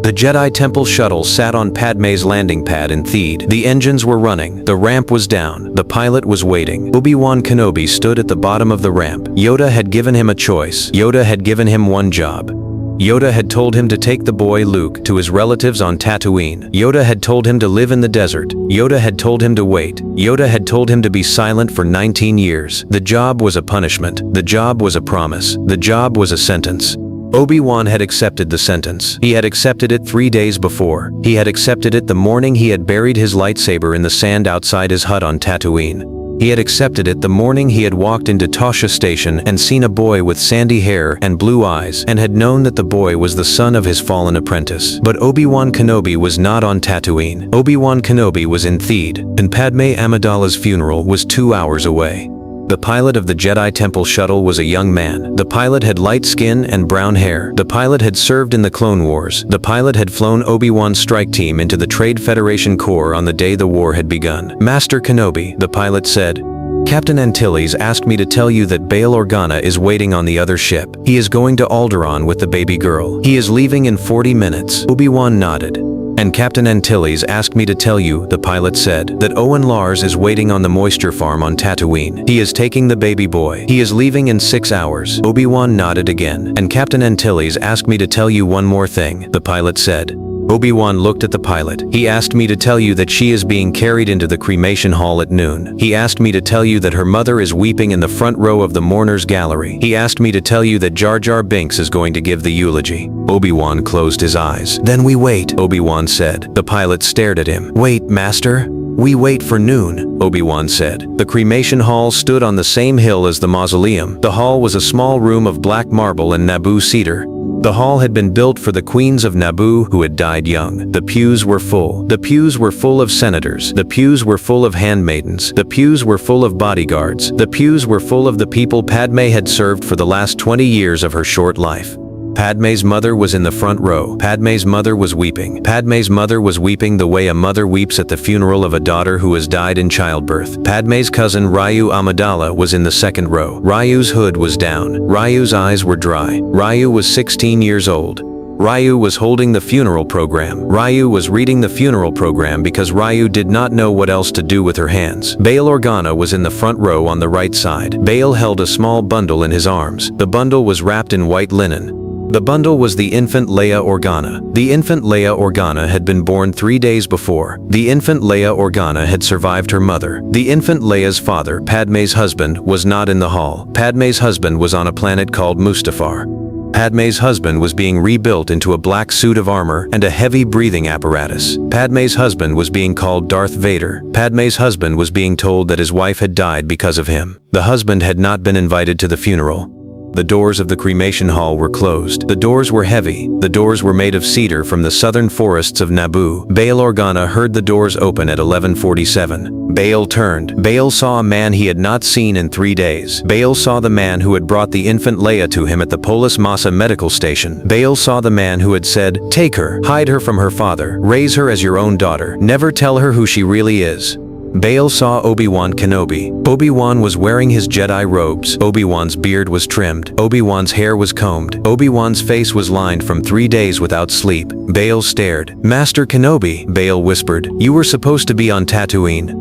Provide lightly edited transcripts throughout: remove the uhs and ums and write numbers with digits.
The Jedi Temple shuttle sat on Padmé's landing pad in Theed. The engines were running. The ramp was down. The pilot was waiting. Obi-Wan Kenobi stood at the bottom of the ramp. Yoda had given him a choice. Yoda had given him one job. Yoda had told him to take the boy Luke to his relatives on Tatooine. Yoda had told him to live in the desert. Yoda had told him to wait. Yoda had told him to be silent for 19 years. The job was a punishment. The job was a promise. The job was a sentence. Obi-Wan had accepted the sentence. He had accepted it 3 days before. He had accepted it the morning he had buried his lightsaber in the sand outside his hut on Tatooine. He had accepted it the morning he had walked into Tasha Station and seen a boy with sandy hair and blue eyes and had known that the boy was the son of his fallen apprentice. But Obi-Wan Kenobi was not on Tatooine. Obi-Wan Kenobi was in Theed, and Padmé Amidala's funeral was 2 hours away. The pilot of the Jedi Temple shuttle was a young man. The pilot had light skin and brown hair. The pilot had served in the Clone Wars. The pilot had flown Obi-Wan's strike team into the Trade Federation Corps on the day the war had begun. "Master Kenobi," the pilot said, "Captain Antilles asked me to tell you that Bail Organa is waiting on the other ship. He is going to Alderaan with the baby girl. He is leaving in 40 minutes. Obi-Wan nodded. "And Captain Antilles asked me to tell you," the pilot said, "that Owen Lars is waiting on the moisture farm on Tatooine. He is taking the baby boy. He is leaving in 6 hours. Obi-Wan nodded again. "And Captain Antilles asked me to tell you one more thing," the pilot said. Obi-Wan looked at the pilot. "He asked me to tell you that she is being carried into the cremation hall at noon. He asked me to tell you that her mother is weeping in the front row of the mourners gallery. He asked me to tell you that Jar Jar Binks is going to give the eulogy." Obi-Wan closed his eyes. "Then we wait," Obi-Wan said. The pilot stared at him. "Wait, Master? We wait for noon," Obi-Wan said. The cremation hall stood on the same hill as the mausoleum. The hall was a small room of black marble and Naboo cedar. The hall had been built for the queens of Naboo who had died young. The pews were full. The pews were full of senators. The pews were full of handmaidens. The pews were full of bodyguards. The pews were full of the people Padmé had served for the last 20 years of her short life. Padmé's mother was in the front row. Padmé's mother was weeping. Padmé's mother was weeping the way a mother weeps at the funeral of a daughter who has died in childbirth. Padmé's cousin Ryu Amidala was in the second row. Ryu's hood was down. Ryu's eyes were dry. Ryu was 16 years old. Ryu was holding the funeral program. Ryu was reading the funeral program because Ryu did not know what else to do with her hands. Bail Organa was in the front row on the right side. Bail held a small bundle in his arms. The bundle was wrapped in white linen. The bundle was the infant Leia Organa. The infant Leia Organa had been born 3 days before. The infant Leia Organa had survived her mother. The infant Leia's father, Padmé's husband, was not in the hall. Padmé's husband was on a planet called Mustafar. Padmé's husband was being rebuilt into a black suit of armor and a heavy breathing apparatus. Padmé's husband was being called Darth Vader. Padmé's husband was being told that his wife had died because of him. The husband had not been invited to the funeral. The doors of the cremation hall were closed. The doors were heavy. The doors were made of cedar from the southern forests of Naboo. Bail Organa heard the doors open at 11:47. Bail turned. Bail saw a man he had not seen in 3 days. Bail saw the man who had brought the infant Leia to him at the Polis Massa medical station. Bail saw the man who had said, "Take her, hide her from her father, raise her as your own daughter, never tell her who she really is." Bail saw Obi-Wan Kenobi. Obi-Wan was wearing his Jedi robes. Obi-Wan's beard was trimmed. Obi-Wan's hair was combed. Obi-Wan's face was lined from 3 days without sleep. Bail stared. "Master Kenobi," Bail whispered, "you were supposed to be on Tatooine."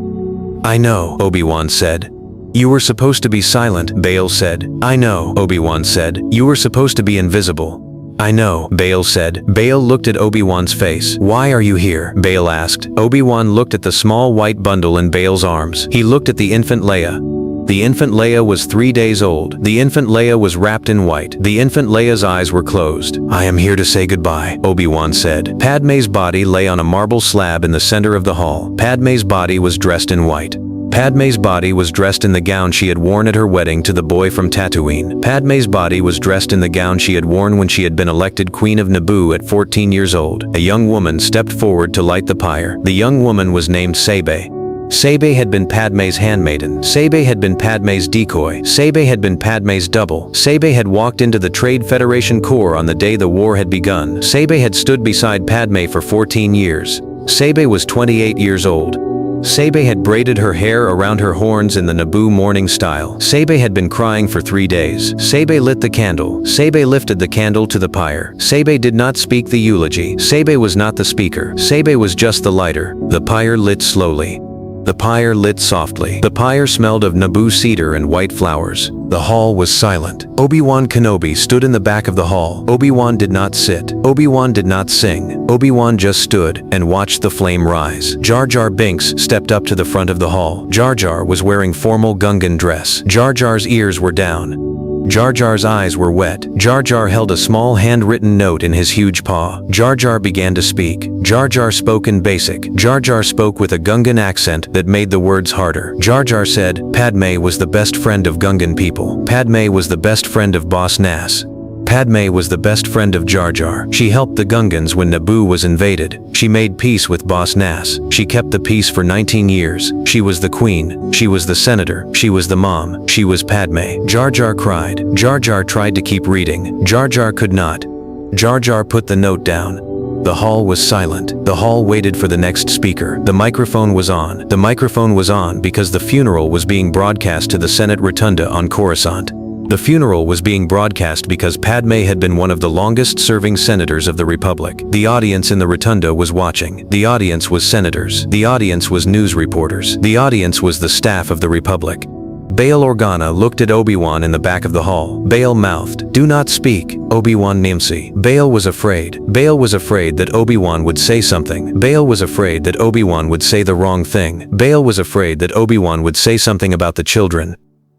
"I know," Obi-Wan said. "You were supposed to be silent," Bail said. "I know," Obi-Wan said. "You were supposed to be invisible." "I know," Bail said. Bail looked at Obi-Wan's face. "Why are you here?" Bail asked. Obi-Wan looked at the small white bundle in Bail's arms. He looked at the infant Leia. The infant Leia was 3 days old. The infant Leia was wrapped in white. The infant Leia's eyes were closed. "I am here to say goodbye," Obi-Wan said. Padmé's body lay on a marble slab in the center of the hall. Padmé's body was dressed in white. Padmé's body was dressed in the gown she had worn at her wedding to the boy from Tatooine. Padmé's body was dressed in the gown she had worn when she had been elected Queen of Naboo at 14 years old. A young woman stepped forward to light the pyre. The young woman was named Sabé. Sabé had been Padmé's handmaiden. Sabé had been Padmé's decoy. Sabé had been Padmé's double. Sabé had walked into the Trade Federation Corps on the day the war had begun. Sabé had stood beside Padmé for 14 years. Sabé was 28 years old. Sabe had braided her hair around her horns in the Naboo mourning style. Sabe had been crying for 3 days. Sabe lit the candle. Sabe lifted the candle to the pyre. Sabe did not speak the eulogy. Sabe was not the speaker. Sabe was just the lighter. The pyre lit slowly. The pyre lit softly. The pyre smelled of Naboo cedar and white flowers. The hall was silent. Obi-Wan Kenobi stood in the back of the hall. Obi-Wan did not sit. Obi-Wan did not sing. Obi-Wan just stood and watched the flame rise. Jar Jar Binks stepped up to the front of the hall. Jar Jar was wearing formal Gungan dress. Jar Jar's ears were down. Jar Jar's eyes were wet. Jar Jar held a small handwritten note in his huge paw. Jar Jar began to speak. Jar Jar spoke in basic. Jar Jar spoke with a Gungan accent that made the words harder. Jar Jar said, Padmé was the best friend of Gungan people. Padmé was the best friend of Boss Nass. Padmé was the best friend of Jar Jar. She helped the Gungans when Naboo was invaded. She made peace with Boss Nass. She kept the peace for 19 years. She was the queen. She was the senator. She was the mom. She was Padmé. Jar Jar cried. Jar Jar tried to keep reading. Jar Jar could not. Jar Jar put the note down. The hall was silent. The hall waited for the next speaker. The microphone was on. The microphone was on because the funeral was being broadcast to the Senate Rotunda on Coruscant. The funeral was being broadcast because Padmé had been one of the longest-serving senators of the Republic. The audience in the Rotunda was watching. The audience was senators. The audience was news reporters. The audience was the staff of the Republic. Bail Organa looked at Obi-Wan in the back of the hall. Bail mouthed, "Do not speak, Obi-Wan Nimsi." Bail was afraid. Bail was afraid that Obi-Wan would say something. Bail was afraid that Obi-Wan would say the wrong thing. Bail was afraid that Obi-Wan would say something about the children.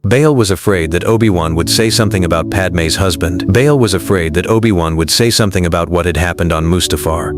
Bail was afraid that Obi-Wan would say something about Padmé's husband. Bail was afraid that Obi-Wan would say something about what had happened on Mustafar.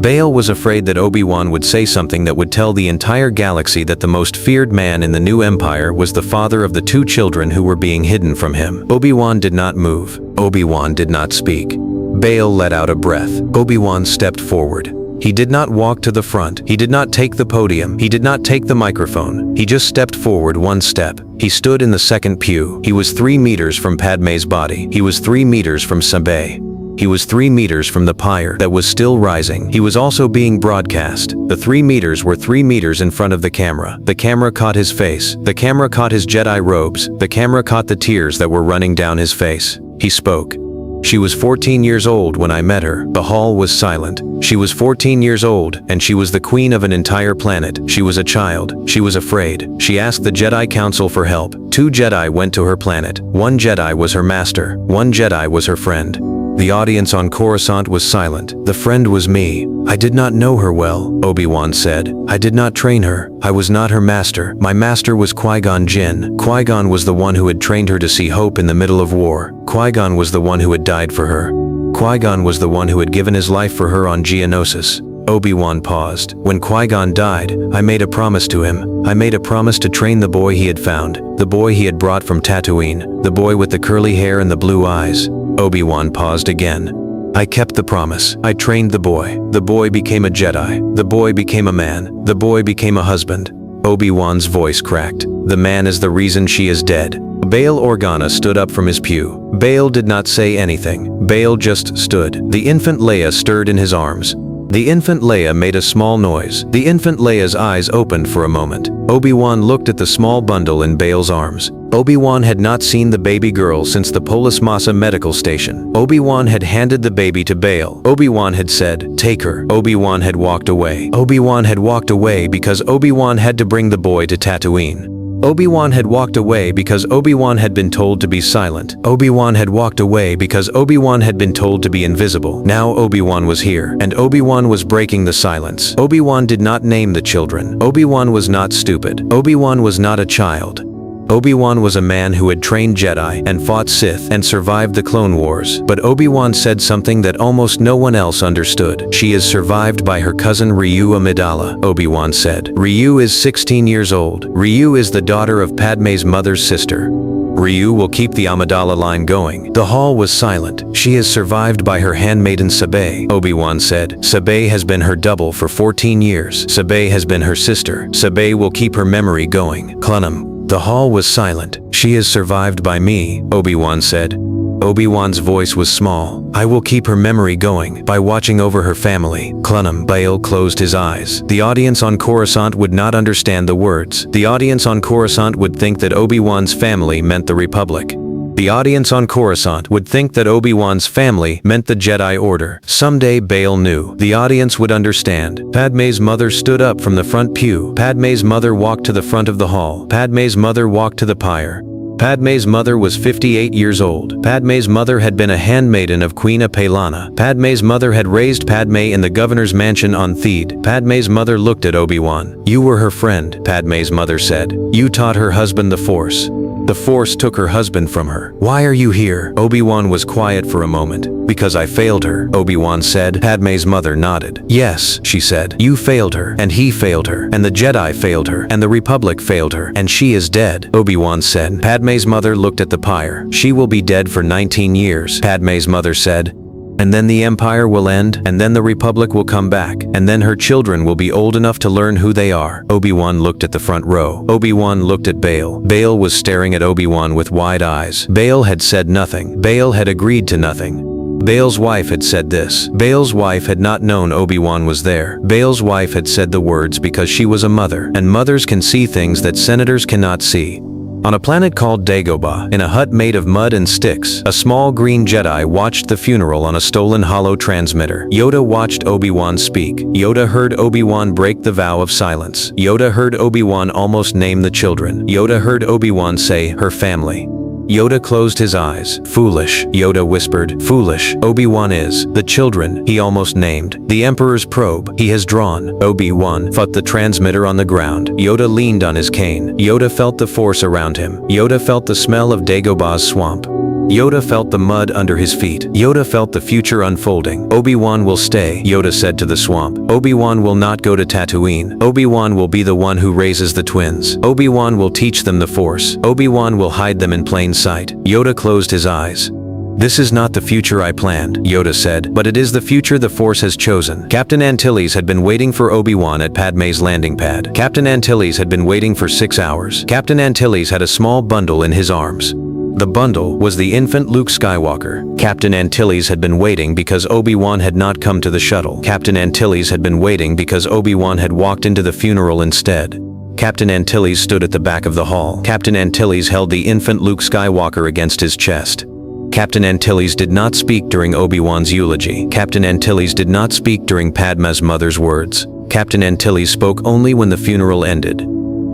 Bail was afraid that Obi-Wan would say something that would tell the entire galaxy that the most feared man in the new empire was the father of the 2 children who were being hidden from him. Obi-Wan did not move. Obi-Wan did not speak. Bail let out a breath. Obi-Wan stepped forward. He did not walk to the front. He did not take the podium. He did not take the microphone. He just stepped forward 1 step. He stood in the second pew. He was 3 meters from Padmé's body. He was 3 meters from Sabe. He was 3 meters from the pyre that was still rising. He was also being broadcast. The 3 meters were 3 meters in front of the camera. The camera caught his face. The camera caught his Jedi robes. The camera caught the tears that were running down his face. He spoke. She was 14 years old when I met her. The hall was silent. She was 14 years old, and she was the queen of an entire planet. She was a child. She was afraid. She asked the Jedi Council for help. 2 Jedi went to her planet. 1 Jedi was her master. 1 Jedi was her friend. The audience on Coruscant was silent. The friend was me. I did not know her well, Obi-Wan said. I did not train her. I was not her master. My master was Qui-Gon Jinn. Qui-Gon was the one who had trained her to see hope in the middle of war. Qui-Gon was the one who had died for her. Qui-Gon was the one who had given his life for her on Geonosis. Obi-Wan paused. When Qui-Gon died, I made a promise to him. I made a promise to train the boy he had found, the boy he had brought from Tatooine, the boy with the curly hair and the blue eyes. Obi-Wan paused again. I kept the promise. I trained the boy. The boy became a Jedi. The boy became a man. The boy became a husband. Obi-Wan's voice cracked. The man is the reason she is dead. Bail Organa stood up from his pew. Bail did not say anything. Bail just stood. The infant Leia stirred in his arms. The infant Leia made a small noise. The infant Leia's eyes opened for a moment. Obi-Wan looked at the small bundle in Bail's arms. Obi-Wan had not seen the baby girl since the Polis Massa medical station. Obi-Wan had handed the baby to Bail. Obi-Wan had said, "Take her." Obi-Wan had walked away. Obi-Wan had walked away because Obi-Wan had to bring the boy to Tatooine. Obi-Wan had walked away because Obi-Wan had been told to be silent. Obi-Wan had walked away because Obi-Wan had been told to be invisible. Now Obi-Wan was here, and Obi-Wan was breaking the silence. Obi-Wan did not name the children. Obi-Wan was not stupid. Obi-Wan was not a child. Obi-Wan was a man who had trained Jedi and fought Sith and survived the Clone Wars. But Obi-Wan said something that almost no one else understood. She is survived by her cousin Ryu Amidala, Obi-Wan said. Ryu is 16 years old. Ryu is the daughter of Padmé's mother's sister. Ryu will keep the Amidala line going. The hall was silent. She is survived by her handmaiden Sabe, Obi-Wan said. Sabe has been her double for 14 years. Sabe has been her sister. Sabe will keep her memory going. Clunham. The hall was silent. "She is survived by me," Obi-Wan said. Obi-Wan's voice was small. "I will keep her memory going by watching over her family." Clunham Bail closed his eyes. The audience on Coruscant would not understand the words. The audience on Coruscant would think that Obi-Wan's family meant the Republic. The audience on Coruscant would think that Obi-Wan's family meant the Jedi Order. Someday Bail knew. The audience would understand. Padmé's mother stood up from the front pew. Padmé's mother walked to the front of the hall. Padmé's mother walked to the pyre. Padmé's mother was 58 years old. Padmé's mother had been a handmaiden of Queen Apelana. Padmé's mother had raised Padmé in the governor's mansion on Theed. Padmé's mother looked at Obi-Wan. "You were her friend," Padmé's mother said. "You taught her husband the Force. The Force took her husband from her. Why are you here?" Obi-Wan was quiet for a moment. "Because I failed her," Obi-Wan said. Padmé's mother nodded. "Yes," she said. "You failed her, and he failed her, and the Jedi failed her, and the Republic failed her, and she is dead," Obi-Wan said. Padmé's mother looked at the pyre. "She will be dead for 19 years," Padmé's mother said. "And then the Empire will end, and then the Republic will come back, and then her children will be old enough to learn who they are." Obi-Wan looked at the front row. Obi-Wan looked at Bail. Bail was staring at Obi-Wan with wide eyes. Bail had said nothing. Bail had agreed to nothing. Bail's wife had said this. Bail's wife had not known Obi-Wan was there. Bail's wife had said the words because she was a mother, and mothers can see things that senators cannot see. On a planet called Dagobah, in a hut made of mud and sticks, a small green Jedi watched the funeral on a stolen holo transmitter. Yoda watched Obi-Wan speak. Yoda heard Obi-Wan break the vow of silence. Yoda heard Obi-Wan almost name the children. Yoda heard Obi-Wan say, "her family." Yoda closed his eyes. "Foolish," Yoda whispered. "Foolish. Obi-Wan is. The children, he almost named. The Emperor's probe, he has drawn." Obi-Wan fought the transmitter on the ground. Yoda leaned on his cane. Yoda felt the Force around him. Yoda felt the smell of Dagobah's swamp. Yoda felt the mud under his feet. Yoda felt the future unfolding. "Obi-Wan will stay," Yoda said to the swamp. "Obi-Wan will not go to Tatooine. Obi-Wan will be the one who raises the twins. Obi-Wan will teach them the Force. Obi-Wan will hide them in plain sight." Yoda closed his eyes. "This is not the future I planned," Yoda said, "but it is the future the Force has chosen." Captain Antilles had been waiting for Obi-Wan at Padmé's landing pad. Captain Antilles had been waiting for 6 hours. Captain Antilles had a small bundle in his arms. The bundle was the infant Luke Skywalker. Captain Antilles had been waiting because Obi-Wan had not come to the shuttle. Captain Antilles had been waiting because Obi-Wan had walked into the funeral instead. Captain Antilles stood at the back of the hall. Captain Antilles held the infant Luke Skywalker against his chest. Captain Antilles did not speak during Obi-Wan's eulogy. Captain Antilles did not speak during Padmé's mother's words. Captain Antilles spoke only when the funeral ended.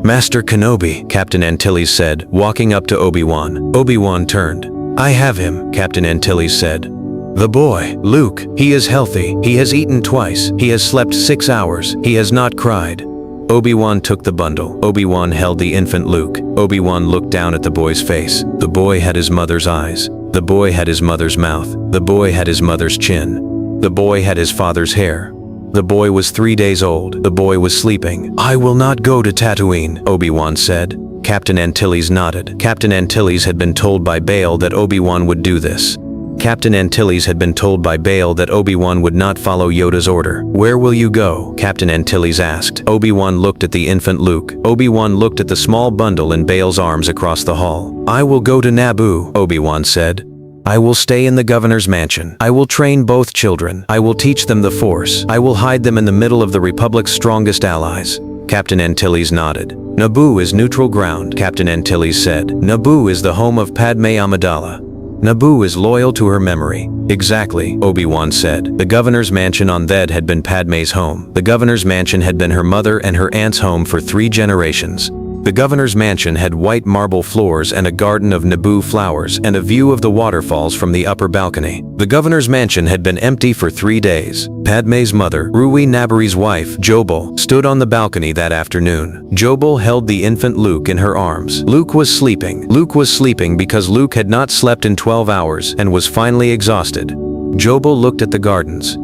"Master Kenobi," Captain Antilles said, walking up to Obi-Wan. Obi-Wan turned. "I have him," Captain Antilles said. "The boy, Luke, he is healthy. He has eaten twice. He has slept 6 hours. He has not cried." Obi-Wan took the bundle. Obi-Wan held the infant Luke. Obi-Wan looked down at the boy's face. The boy had his mother's eyes. The boy had his mother's mouth. The boy had his mother's chin. The boy had his father's hair. The boy was 3 days old. The boy was sleeping. "I will not go to Tatooine," Obi-Wan said. Captain Antilles nodded. Captain Antilles had been told by Bail that Obi-Wan would do this. Captain Antilles had been told by Bail that Obi-Wan would not follow Yoda's order. "Where will you go?" Captain Antilles asked. Obi-Wan looked at the infant Luke. Obi-Wan looked at the small bundle in Bail's arms across the hall. "I will go to Naboo," Obi-Wan said. "I will stay in the governor's mansion. I will train both children. I will teach them the Force. I will hide them in the middle of the Republic's strongest allies." Captain Antilles nodded. "Naboo is neutral ground," Captain Antilles said. "Naboo is the home of Padmé Amidala. Naboo is loyal to her memory." "Exactly," Obi-Wan said. The governor's mansion on Thed had been Padmé's home. The governor's mansion had been her mother and her aunt's home for 3 generations. The governor's mansion had white marble floors and a garden of Naboo flowers and a view of the waterfalls from the upper balcony. The governor's mansion had been empty for 3 days. Padmé's mother, Rui Nabari's wife, Jobel, stood on the balcony that afternoon. Jobel held the infant Luke in her arms. Luke was sleeping. Luke was sleeping because Luke had not slept in 12 hours and was finally exhausted. Jobel looked at the gardens.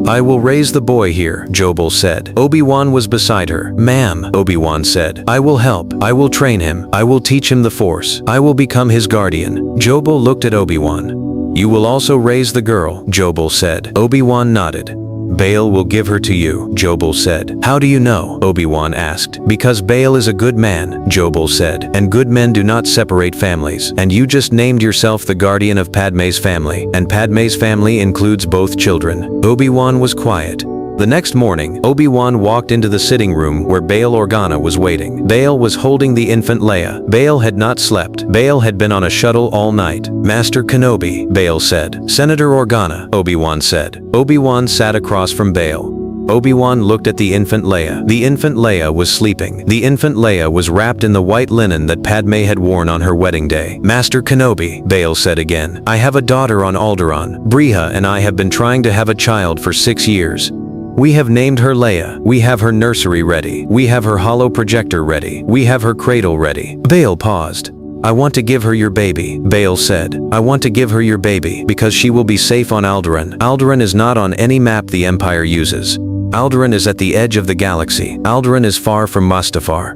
"I will raise the boy here," Jobel said. Obi-Wan was beside her. "Ma'am," Obi-Wan said. "I will help. I will train him. I will teach him the Force. I will become his guardian." Jobel looked at Obi-Wan. "You will also raise the girl," Jobel said. Obi-Wan nodded. Bail will give her to you, Jobel said. How do you know? Obi-Wan asked. Because Bail is a good man, Jobel said, and good men do not separate families. And you just named yourself the guardian of Padmé's family, and Padmé's family includes both children. Obi-Wan was quiet. The next morning, Obi-Wan walked into the sitting room where Bail Organa was waiting. Bail was holding the infant Leia. Bail had not slept. Bail had been on a shuttle all night. Master Kenobi, Bail said. Senator Organa, Obi-Wan said. Obi-Wan sat across from Bail. Obi-Wan looked at the infant Leia. The infant Leia was sleeping. The infant Leia was wrapped in the white linen that Padmé had worn on her wedding day. Master Kenobi, Bail said again. I have a daughter on Alderaan. Briha and I have been trying to have a child for 6 years. We have named her Leia. We have her nursery ready. We have her hollow projector ready. We have her cradle ready. Bail paused. I want to give her your baby, Bail said. I want to give her your baby because she will be safe on Alderaan. Alderaan is not on any map the Empire uses. Alderaan is at the edge of the galaxy. Alderaan is far from Mustafar.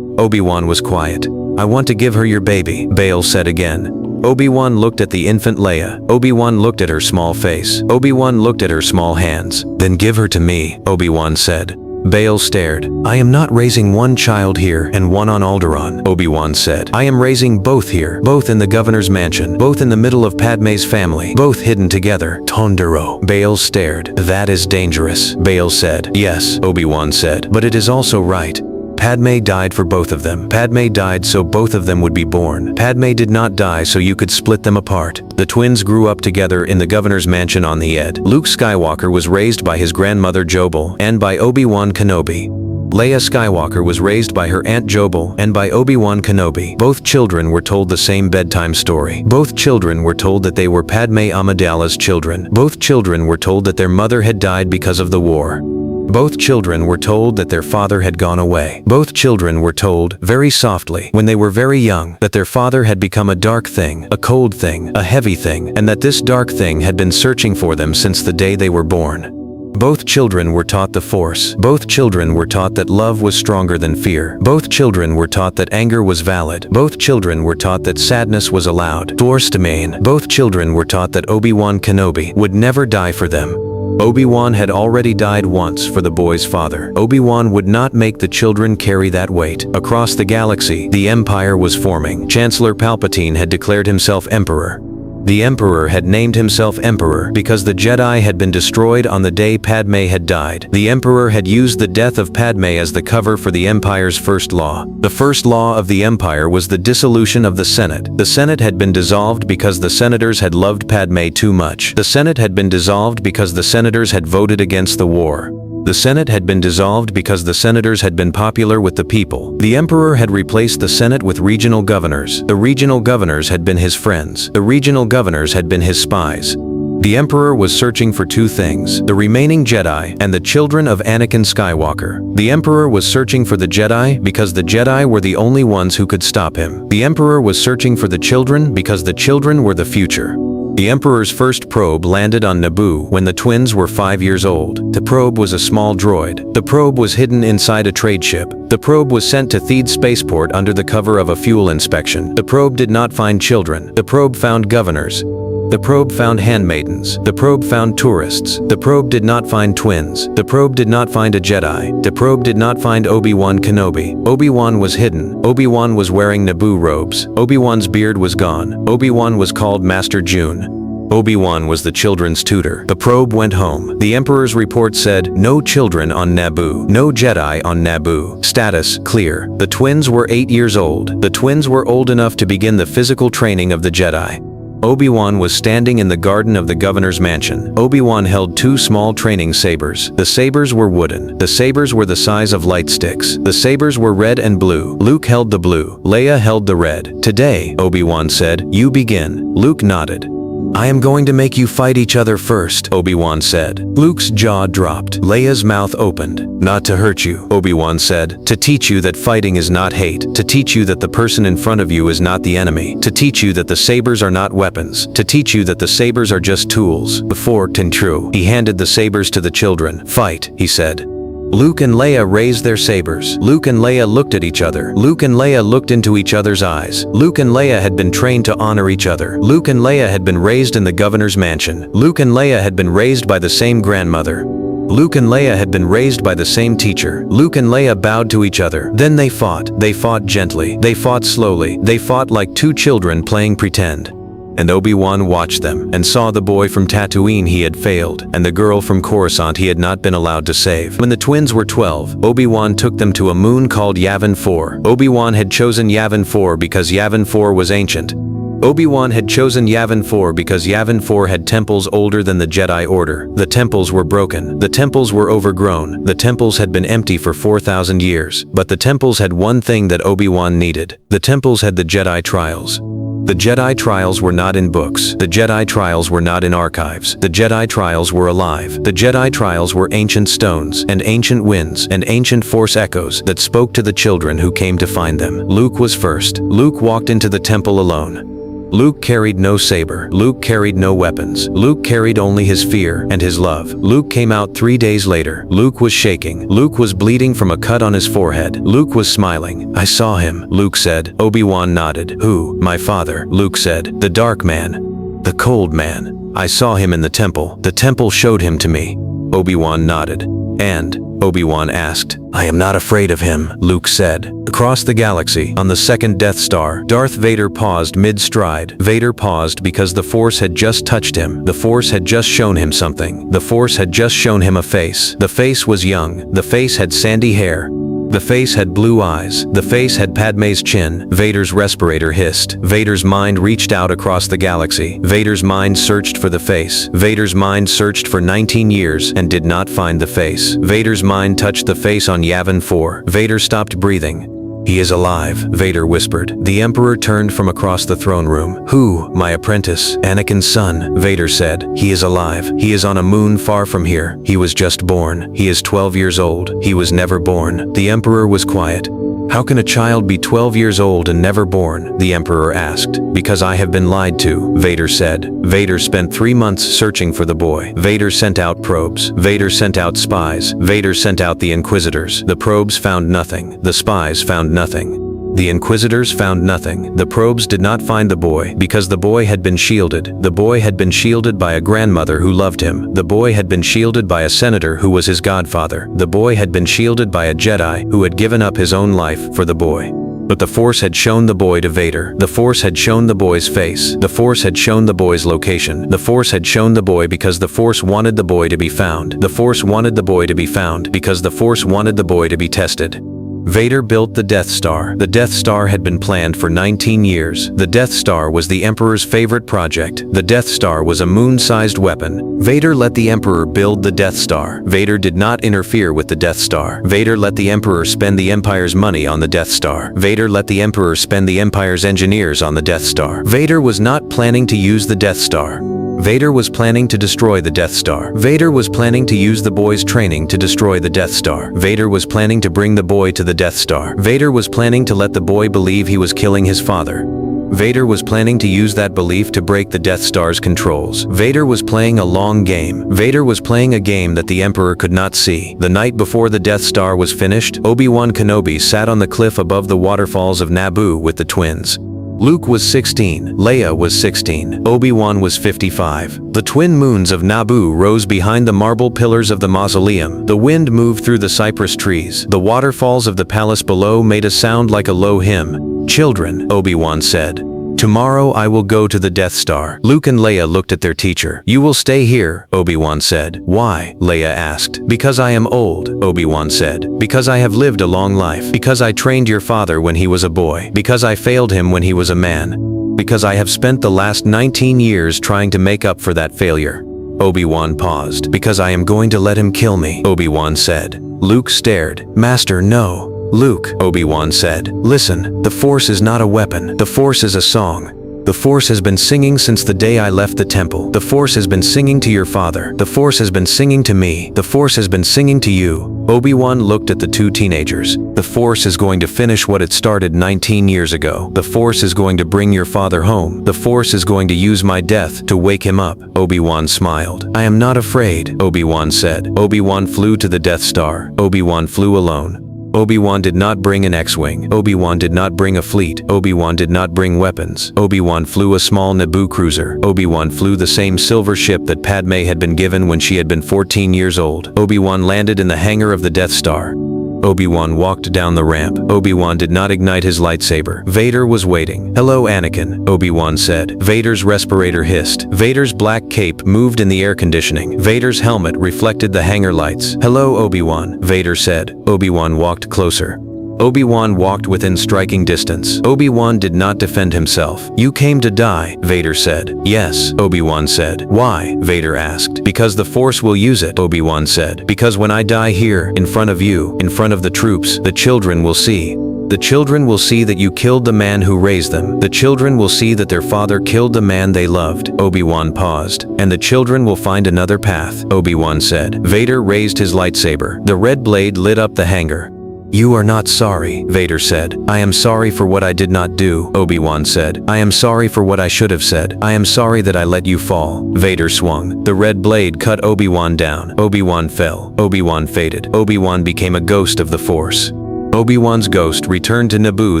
Obi-Wan was quiet. I want to give her your baby, Bail said again. Obi-Wan looked at the infant Leia. Obi-Wan looked at her small face. Obi-Wan looked at her small hands. Then give her to me, Obi-Wan said. Bail stared. I am not raising one child here and one on Alderaan, Obi-Wan said. I am raising both here, both in the governor's mansion, both in the middle of Padmé's family, both hidden together. Tondero. Bail stared. That is dangerous, Bail said. Yes, Obi-Wan said, but it is also right. Padmé died for both of them. Padmé died so both of them would be born. Padmé did not die so you could split them apart. The twins grew up together in the governor's mansion on the Ed. Luke Skywalker was raised by his grandmother Jobel and by Obi-Wan Kenobi. Leia Skywalker was raised by her aunt Jobel and by Obi-Wan Kenobi. Both children were told the same bedtime story. Both children were told that they were Padmé Amidala's children. Both children were told that their mother had died because of the war. Both children were told that their father had gone away. Both children were told, very softly, when they were very young, that their father had become a dark thing, a cold thing, a heavy thing, and that this dark thing had been searching for them since the day they were born. Both children were taught the Force. Both children were taught that love was stronger than fear. Both children were taught that anger was valid. Both children were taught that sadness was allowed. Force domain. Both children were taught that Obi-Wan Kenobi would never die for them. Obi-Wan had already died once for the boy's father. Obi-Wan would not make the children carry that weight. Across the galaxy, the Empire was forming. Chancellor Palpatine had declared himself Emperor. The Emperor had named himself Emperor because the Jedi had been destroyed on the day Padmé had died. The Emperor had used the death of Padmé as the cover for the Empire's first law. The first law of the Empire was the dissolution of the Senate. The Senate had been dissolved because the senators had loved Padmé too much. The Senate had been dissolved because the senators had voted against the war. The Senate had been dissolved because the senators had been popular with the people. The Emperor had replaced the Senate with regional governors. The regional governors had been his friends. The regional governors had been his spies. The Emperor was searching for two things: the remaining Jedi and the children of Anakin Skywalker. The Emperor was searching for the Jedi because the Jedi were the only ones who could stop him. The Emperor was searching for the children because the children were the future. The Emperor's first probe landed on Naboo when the twins were 5 years old. The probe was a small droid. The probe was hidden inside a trade ship. The probe was sent to Theed spaceport under the cover of a fuel inspection. The probe did not find children. The probe found governors. The probe found handmaidens. The probe found tourists. The probe did not find twins. The probe did not find a Jedi. The probe did not find Obi-Wan Kenobi. Obi-Wan was hidden. Obi-Wan was wearing Naboo robes. Obi-Wan's beard was gone. Obi-Wan was called Master June. Obi-Wan was the children's tutor. The probe went home. The Emperor's report said, no children on Naboo. No Jedi on Naboo. Status, clear. The twins were 8 years old. The twins were old enough to begin the physical training of the Jedi. Obi-Wan was standing in the garden of the governor's mansion. Obi-Wan held two small training sabers. The sabers were wooden. The sabers were the size of light sticks. The sabers were red and blue. Luke held the blue. Leia held the red. Today, Obi-Wan said, you begin. Luke nodded. I am going to make you fight each other first, Obi-Wan said. Luke's jaw dropped. Leia's mouth opened. Not to hurt you, Obi-Wan said. To teach you that fighting is not hate. To teach you that the person in front of you is not the enemy. To teach you that the sabers are not weapons. To teach you that the sabers are just tools. Forked and true. He handed the sabers to the children. Fight, he said. Luke and Leia raised their sabers. Luke and Leia looked at each other. Luke and Leia looked into each other's eyes. Luke and Leia had been trained to honor each other. Luke and Leia had been raised in the governor's mansion. Luke and Leia had been raised by the same grandmother. Luke and Leia had been raised by the same teacher. Luke and Leia bowed to each other. Then they fought. They fought gently. They fought slowly. They fought like two children playing pretend. And Obi-Wan watched them, and saw the boy from Tatooine he had failed, and the girl from Coruscant he had not been allowed to save. When the twins were 12, Obi-Wan took them to a moon called Yavin 4. Obi-Wan had chosen Yavin 4 because Yavin 4 was ancient. Obi-Wan had chosen Yavin 4 because Yavin 4 had temples older than the Jedi Order. The temples were broken. The temples were overgrown. The temples had been empty for 4,000 years. But the temples had one thing that Obi-Wan needed. The temples had the Jedi trials. The Jedi trials were not in books. The Jedi trials were not in archives. The Jedi trials were alive. The Jedi trials were ancient stones, and ancient winds, and ancient force echoes that spoke to the children who came to find them. Luke was first. Luke walked into the temple alone. Luke carried no saber. Luke carried no weapons. Luke carried only his fear and his love. Luke came out 3 days later. Luke was shaking. Luke was bleeding from a cut on his forehead. Luke was smiling. "I saw him," Luke said. Obi-Wan nodded. "Who?" "My father," Luke said. "The dark man. The cold man. I saw him in the temple. The temple showed him to me." Obi-Wan nodded. "And?" Obi-Wan asked. "I am not afraid of him," Luke said. Across the galaxy, on the second Death Star, Darth Vader paused mid-stride. Vader paused because the Force had just touched him. The Force had just shown him something. The Force had just shown him a face. The face was young. The face had sandy hair. The face had blue eyes. The face had Padmé's chin. Vader's respirator hissed. Vader's mind reached out across the galaxy. Vader's mind searched for the face. Vader's mind searched for 19 years and did not find the face. Vader's mind touched the face on Yavin 4. Vader stopped breathing. "He is alive," Vader whispered. The Emperor turned from across the throne room. "Who?" "My apprentice, Anakin's son," Vader said. "He is alive. He is on a moon far from here. He was just born. He is 12 years old. He was never born." The Emperor was quiet. "How can a child be 12 years old and never born?" the Emperor asked. "Because I have been lied to," Vader said. Vader spent 3 months searching for the boy. Vader sent out probes. Vader sent out spies. Vader sent out the Inquisitors. The probes found nothing. The spies found nothing. The Inquisitors found nothing. The probes did not find the boy because the boy had been shielded. The boy had been shielded by a grandmother who loved him. The boy had been shielded by a senator who was his godfather. The boy had been shielded by a Jedi who had given up his own life for the boy. But the Force had shown the boy to Vader. The Force had shown the boy's face. The Force had shown the boy's location. The Force had shown the boy because the Force wanted the boy to be found. The Force wanted the boy to be found because the Force wanted the boy to be tested. Vader built the Death Star. The Death Star had been planned for 19 years. The Death Star was the Emperor's favorite project. The Death Star was a moon-sized weapon. Vader let the Emperor build the Death Star. Vader did not interfere with the Death Star. Vader let the Emperor spend the Empire's money on the Death Star. Vader let the Emperor spend the Empire's engineers on the Death Star. Vader was not planning to use the Death Star. Vader was planning to destroy the Death Star. Vader was planning to use the boy's training to destroy the Death Star. Vader was planning to bring the boy to the Death Star. Vader was planning to let the boy believe he was killing his father. Vader was planning to use that belief to break the Death Star's controls. Vader was playing a long game. Vader was playing a game that the Emperor could not see. The night before the Death Star was finished, Obi-Wan Kenobi sat on the cliff above the waterfalls of Naboo with the twins. Luke was 16, Leia was 16, Obi-Wan was 55. The twin moons of Naboo rose behind the marble pillars of the mausoleum. The wind moved through the cypress trees. The waterfalls of the palace below made a sound like a low hymn. "Children," Obi-Wan said. "Tomorrow I will go to the Death Star." Luke and Leia looked at their teacher. "You will stay here," Obi-Wan said. "Why?" Leia asked. "Because I am old," Obi-Wan said. "Because I have lived a long life. Because I trained your father when he was a boy. Because I failed him when he was a man. Because I have spent the last 19 years trying to make up for that failure." Obi-Wan paused. "Because I am going to let him kill me," Obi-Wan said. Luke stared. "Master, no." "Luke," Obi-Wan said, "listen, the Force is not a weapon. The Force is a song. The Force has been singing since the day I left the temple. The Force has been singing to your father. The Force has been singing to me. The Force has been singing to you." Obi-Wan looked at the two teenagers. "The Force is going to finish what it started 19 years ago. The Force is going to bring your father home. The Force is going to use my death to wake him up." Obi-Wan smiled. "I am not afraid," Obi-Wan said. Obi-Wan flew to the Death Star. Obi-Wan flew alone. Obi-Wan did not bring an X-Wing. Obi-Wan did not bring a fleet. Obi-Wan did not bring weapons. Obi-Wan flew a small Naboo cruiser. Obi-Wan flew the same silver ship that Padmé had been given when she had been 14 years old. Obi-Wan landed in the hangar of the Death Star. Obi-Wan walked down the ramp. Obi-Wan did not ignite his lightsaber. Vader was waiting. "Hello, Anakin," Obi-Wan said. Vader's respirator hissed. Vader's black cape moved in the air conditioning. Vader's helmet reflected the hangar lights. "Hello, Obi-Wan," Vader said. Obi-Wan walked closer. Obi-Wan walked within striking distance. Obi-Wan did not defend himself. "You came to die," Vader said. "Yes," Obi-Wan said. "Why?" Vader asked. "Because the Force will use it," Obi-Wan said. "Because when I die here, in front of you, in front of the troops, the children will see. The children will see that you killed the man who raised them. The children will see that their father killed the man they loved." Obi-Wan paused. "And the children will find another path," Obi-Wan said. Vader raised his lightsaber. The red blade lit up the hangar. "You are not sorry," Vader said. "I am sorry for what I did not do," Obi-Wan said. "I am sorry for what I should have said. I am sorry that I let you fall." Vader swung. The red blade cut Obi-Wan down. Obi-Wan fell. Obi-Wan faded. Obi-Wan became a ghost of the Force. Obi-Wan's ghost returned to Naboo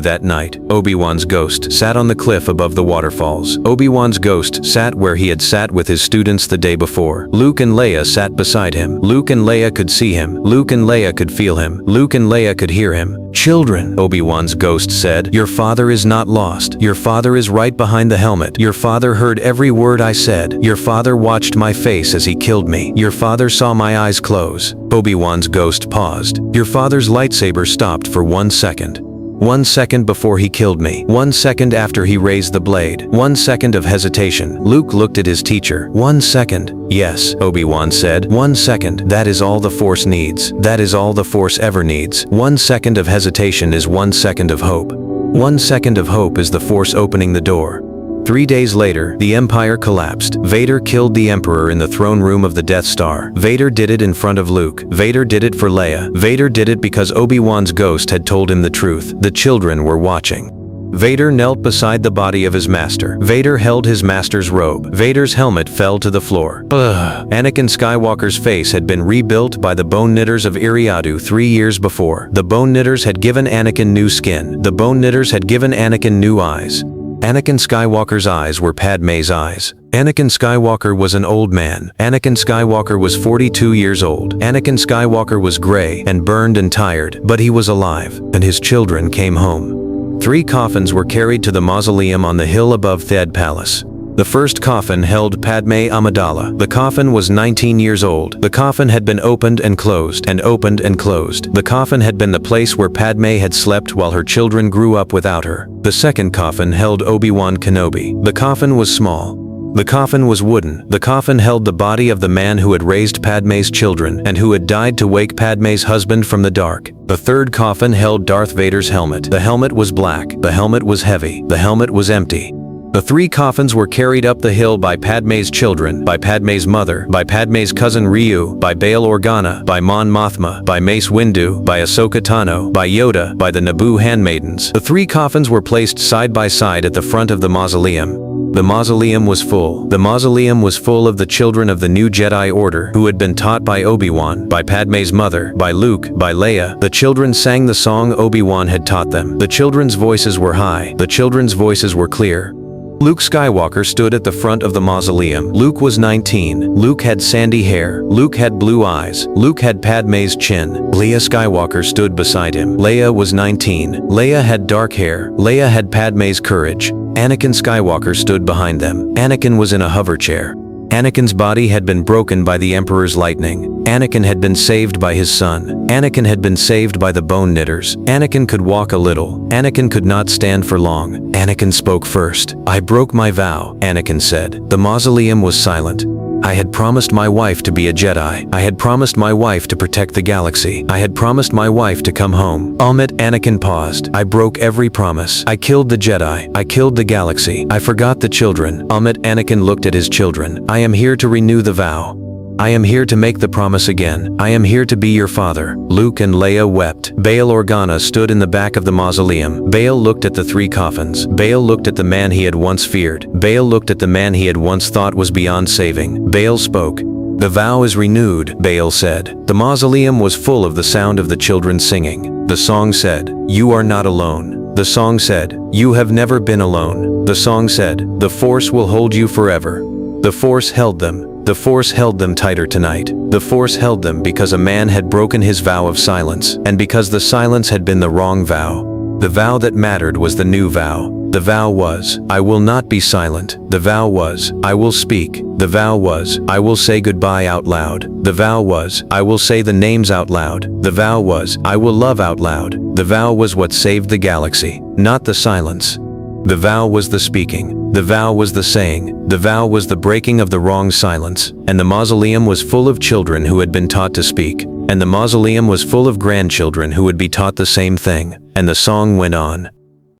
that night. Obi-Wan's ghost sat on the cliff above the waterfalls. Obi-Wan's ghost sat where he had sat with his students the day before. Luke and Leia sat beside him. Luke and Leia could see him. Luke and Leia could feel him. Luke and Leia could hear him. "Children," Obi-Wan's ghost said, "your father is not lost. Your father is right behind the helmet. Your father heard every word I said. Your father watched my face as he killed me. Your father saw my eyes close." Obi-Wan's ghost paused. "Your father's lightsaber stopped for 1 second. 1 second before he killed me. 1 second after he raised the blade. 1 second of hesitation." Luke looked at his teacher. "1 second. "Yes," Obi-Wan said. "1 second. That is all the Force needs. That is all the Force ever needs. 1 second of hesitation is 1 second of hope. 1 second of hope is the Force opening the door." 3 days later, the Empire collapsed. Vader killed the Emperor in the throne room of the Death Star. Vader did it in front of Luke. Vader did it for Leia. Vader did it because Obi-Wan's ghost had told him the truth. The children were watching. Vader knelt beside the body of his master. Vader held his master's robe. Vader's helmet fell to the floor. Ugh. Anakin Skywalker's face had been rebuilt by the bone knitters of Iriadu 3 years before. The bone knitters had given Anakin new skin. The bone knitters had given Anakin new eyes. Anakin Skywalker's eyes were Padmé's eyes. Anakin Skywalker was an old man. Anakin Skywalker was 42 years old. Anakin Skywalker was gray and burned and tired, but he was alive, and his children came home. 3 coffins were carried to the mausoleum on the hill above Theed Palace. The first coffin held Padmé Amidala. The coffin was 19 years old. The coffin had been opened and closed, and opened and closed. The coffin had been the place where Padmé had slept while her children grew up without her. The second coffin held Obi-Wan Kenobi. The coffin was small. The coffin was wooden. The coffin held the body of the man who had raised Padmé's children and who had died to wake Padmé's husband from the dark. The third coffin held Darth Vader's helmet. The helmet was black. The helmet was heavy. The helmet was empty. The 3 coffins were carried up the hill by Padmé's children, by Padmé's mother, by Padmé's cousin Ryu, by Bail Organa, by Mon Mothma, by Mace Windu, by Ahsoka Tano, by Yoda, by the Naboo handmaidens. The 3 coffins were placed side by side at the front of the mausoleum. The mausoleum was full. The mausoleum was full of the children of the new Jedi Order who had been taught by Obi-Wan, by Padmé's mother, by Luke, by Leia. The children sang the song Obi-Wan had taught them. The children's voices were high. The children's voices were clear. Luke Skywalker stood at the front of the mausoleum. Luke was 19. Luke had sandy hair. Luke had blue eyes. Luke had Padmé's chin. Leia Skywalker stood beside him. Leia was 19. Leia had dark hair. Leia had Padmé's courage. Anakin Skywalker stood behind them. Anakin was in a hover chair. Anakin's body had been broken by the Emperor's lightning. Anakin had been saved by his son. Anakin had been saved by the bone knitters. Anakin could walk a little. Anakin could not stand for long. Anakin spoke first. "I broke my vow," Anakin said. The mausoleum was silent. "I had promised my wife to be a Jedi. I had promised my wife to protect the galaxy. I had promised my wife to come home." Anakin paused. "I broke every promise. I killed the Jedi. I killed the galaxy. I forgot the children." Anakin looked at his children. "I am here to renew the vow. I am here to make the promise again. I am here to be your father." Luke and Leia wept. Bail Organa stood in the back of the mausoleum. Bail looked at the 3 coffins. Bail looked at the man he had once feared. Bail looked at the man he had once thought was beyond saving. Bail spoke. "The vow is renewed," Bail said. The mausoleum was full of the sound of the children singing. The song said, "You are not alone." The song said, "You have never been alone." The song said, "The Force will hold you forever." The Force held them. The Force held them tighter tonight. The Force held them because a man had broken his vow of silence, and because the silence had been the wrong vow. The vow that mattered was the new vow. The vow was, "I will not be silent." The vow was, "I will speak." The vow was, "I will say goodbye out loud." The vow was, "I will say the names out loud." The vow was, "I will love out loud." The vow was what saved the galaxy, not the silence. The vow was the speaking. The vow was the saying. The vow was the breaking of the wrong silence. And the mausoleum was full of children who had been taught to speak. And the mausoleum was full of grandchildren who would be taught the same thing. And the song went on.